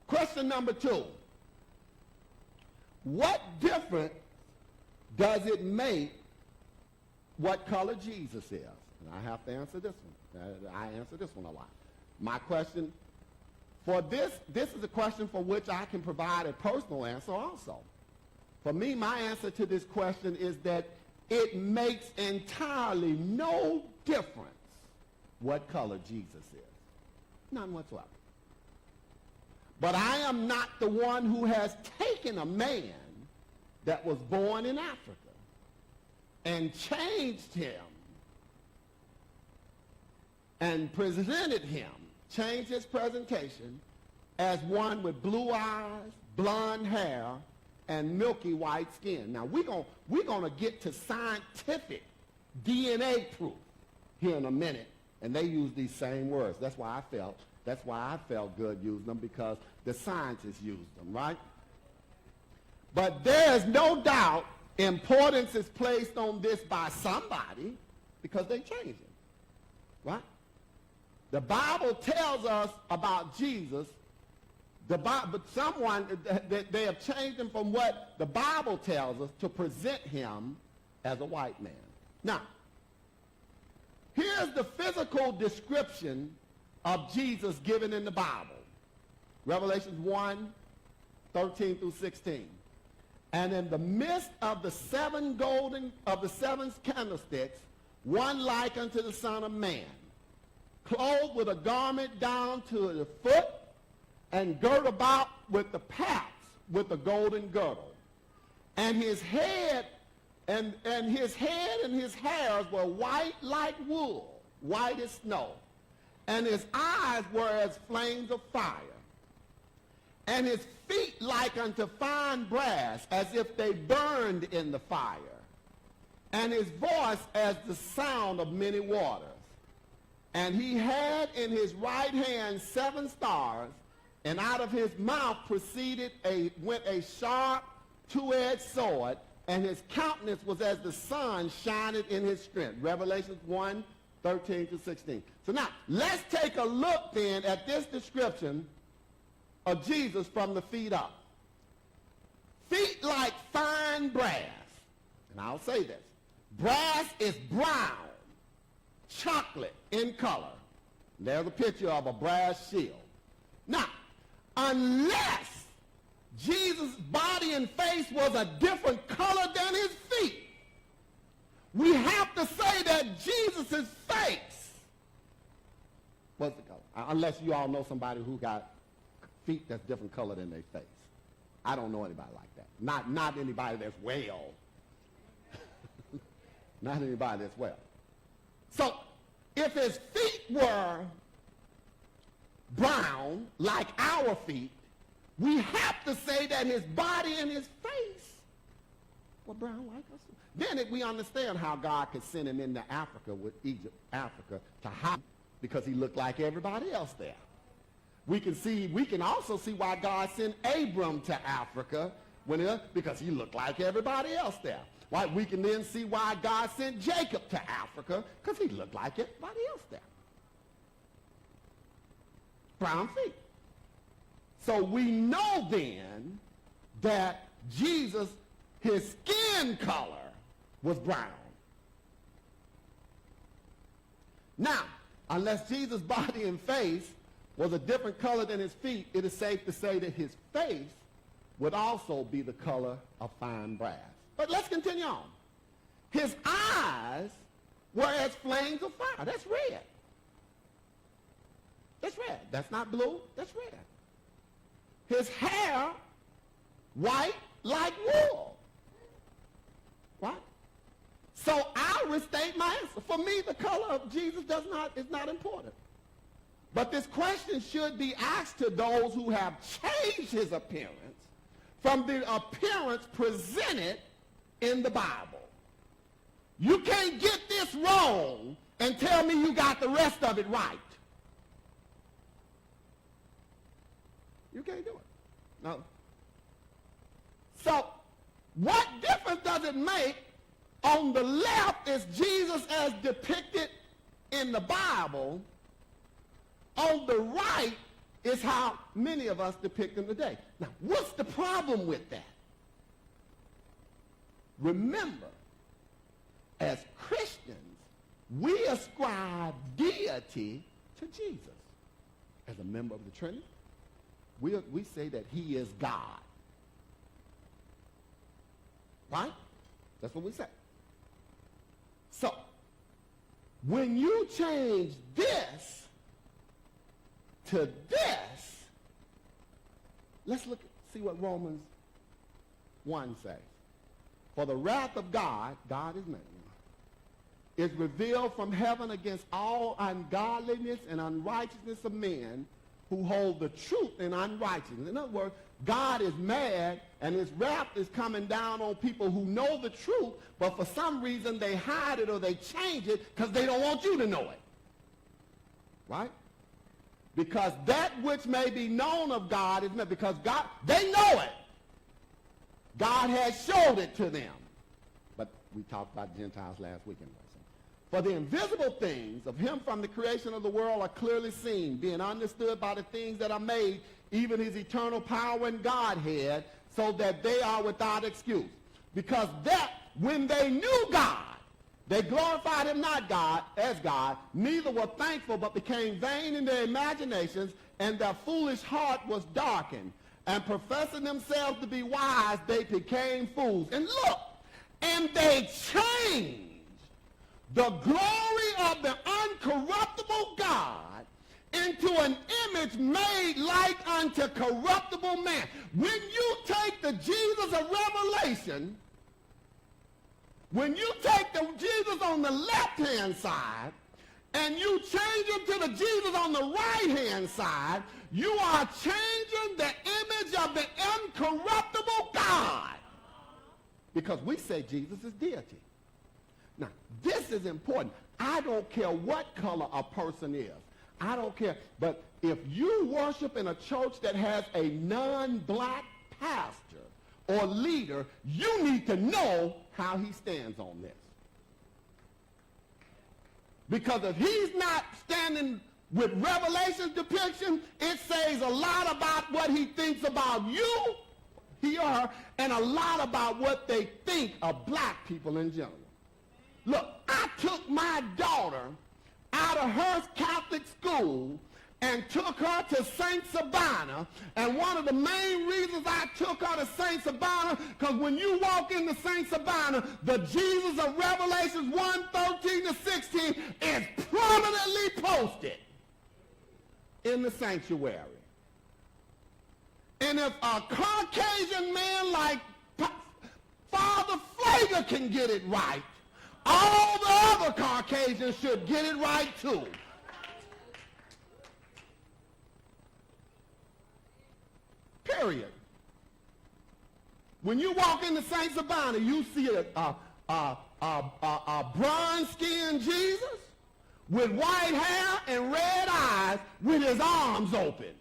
Question number 2. What difference does it make what color Jesus is? And I have to answer this one. I answer this one a lot. My question for this is a question for which I can provide a personal answer also. For me, my answer to this question is that it makes entirely no difference what color Jesus is. None whatsoever. But I am not the one who has taken a man that was born in Africa and changed him and presented him, changed his presentation as one with blue eyes, blonde hair, and milky white skin. Now, we're gonna get to scientific DNA proof here in a minute, and they use these same words. That's why I felt good using them, because the scientists used them, right? But there's no doubt importance is placed on this by somebody, because they changed him, right? The Bible tells us about Jesus. But they have changed him from what the Bible tells us to present him as a white man. Now, here's the physical description of Jesus given in the Bible. Revelation 1, 13 through 16. And in the midst of the seven candlesticks, one like unto the Son of Man, clothed with a garment down to the foot, and girt about with the paps with a golden girdle. And his head and his hairs were white like wool, white as snow. And his eyes were as flames of fire. And his feet like unto fine brass, as if they burned in the fire. And his voice as the sound of many waters. And he had in his right hand 7 stars, and out of his mouth went a sharp, 2-edged sword, and his countenance was as the sun shining in his strength. Revelation 1, 13 to 16. So now, let's take a look then at this description of Jesus from the feet up. Feet like fine brass. And I'll say this. Brass is brown, chocolate in color. There's a picture of a brass shield. Now, unless Jesus' body and face was a different color than his feet, we have to say that Jesus' face was the color. Unless you all know somebody who got feet that's different color than their face. I don't know anybody like that. Not anybody that's well. Not anybody that's well. So, if his feet were brown, like our feet, we have to say that his body and his face were brown like us. Then we understand how God could send him into Africa with Africa to hide, because he looked like everybody else there. We can also see why God sent Abram to Africa because he looked like everybody else there. Right? We can then see why God sent Jacob to Africa, because he looked like everybody else there. Brown feet. So we know then that Jesus, his skin color was brown. Now, unless Jesus' body and face was a different color than his feet, it is safe to say that his face would also be the color of fine brass. But let's continue on. His eyes were as flames of fire. That's red. That's red. That's not blue. That's red. His hair, white like wool. Right? So I'll restate my answer. For me, the color of Jesus is not important. But this question should be asked to those who have changed his appearance from the appearance presented in the Bible. You can't get this wrong and tell me you got the rest of it right. You can't do it. No. So, what difference does it make? On the left is Jesus as depicted in the Bible. On the right It's how many of us depict them today. Now, what's the problem with that? Remember, as Christians, we ascribe deity to Jesus. As a member of the Trinity, we say that he is God. Right? That's what we say. So, when you change this to this, let's see what Romans 1 says. For the wrath of God, God is man, is revealed from heaven against all ungodliness and unrighteousness of men who hold the truth in unrighteousness. In other words, God is mad, and his wrath is coming down on people who know the truth, but for some reason they hide it or they change it because they don't want you to know it. Right? Because that which may be known of God is mad, because God, they know it. God has showed it to them. But we talked about Gentiles last weekend. For the invisible things of him from the creation of the world are clearly seen, being understood by the things that are made, even his eternal power and Godhead, so that they are without excuse. Because that, when they knew God, they glorified him not God as God, neither were thankful, but became vain in their imaginations, and their foolish heart was darkened. And professing themselves to be wise, they became fools. And look, and they changed the glory of the uncorruptible God into an image made like unto corruptible man. When you take the Jesus of Revelation, when you take the Jesus on the left-hand side and you change him to the Jesus on the right-hand side, you are changing the image of the incorruptible God. Because we say Jesus is deity. Now, this is important. I don't care what color a person is. I don't care. But if you worship in a church that has a non-black pastor or leader, you need to know how he stands on this. Because if he's not standing with Revelation's depiction, it says a lot about what he thinks about you, he or her, and a lot about what they think of black people in general. Look, I took my daughter out of Hearst Catholic School and took her to St. Sabina. And one of the main reasons I took her to St. Sabina, because when you walk into St. Sabina, the Jesus of Revelations 1:13-16 is prominently posted in the sanctuary. And if a Caucasian man like Father Flager can get it right, all the other Caucasians should get it right too. Period. When you walk into St. Sabina, you see a bronze-skinned Jesus with white hair and red eyes with his arms open.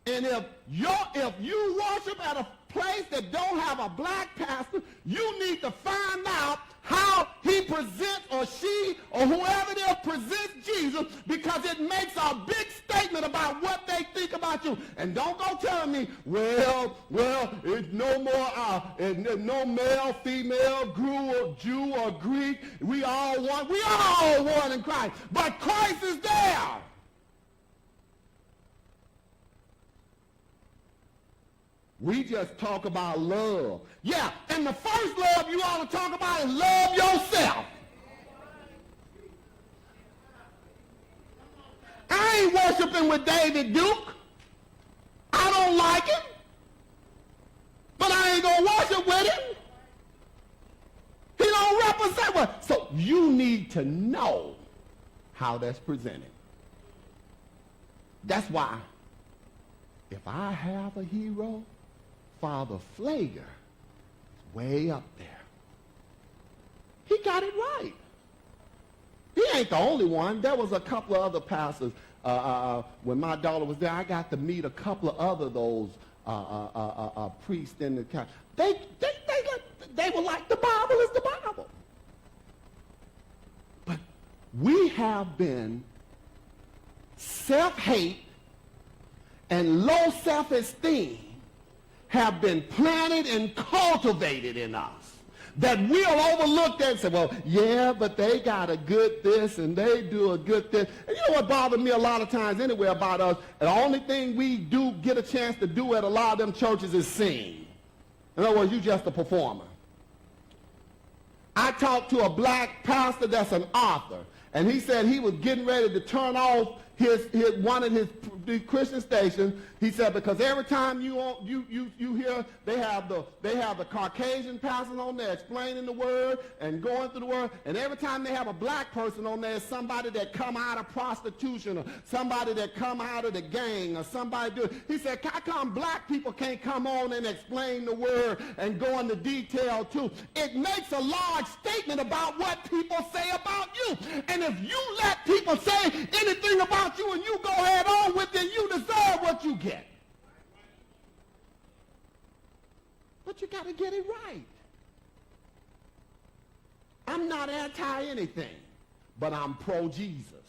And if you worship at a place that don't have a black pastor, you need to find out how he presents, or she or whoever it is presents Jesus, because it makes a big statement about what they think about you. And don't go telling me, well, it's no more, no male, female, Jew or Greek. We all one. We all one in Christ. But Christ is there. We just talk about love. Yeah, and the first love you ought to talk about is love yourself. I ain't worshiping with David Duke. I don't like him. But I ain't going to worship with him. He don't represent what. So you need to know how that's presented. That's why if I have a hero, Father Flager is way up there. He got it right. He ain't the only one. There was a couple of other pastors. When my daughter was there, I got to meet a couple of other those priests in the country. They were like, the Bible is the Bible. But we have been self-hate and low self-esteem have been planted and cultivated in us, that we'll overlook that and say, well, yeah, but they got a good this and they do a good this. And you know what bothers me a lot of times anyway about us? The only thing we do get a chance to do at a lot of them churches is sing. In other words, you just a performer. I talked to a black pastor that's an author, and he said he was getting ready to turn off one of his Christian stations. He said because every time you hear they have the Caucasian pastors on there explaining the word and going through the word, and every time they have a black person on there, it's somebody that come out of prostitution or somebody that come out of the gang or somebody do it. He said, how come black people can't come on and explain the word and go into detail too? It makes a large statement about what people say about you. And if you let people say anything about you and you go ahead on with it, you deserve what you get. But you got to get it right. I'm not anti anything, but I'm pro-Jesus.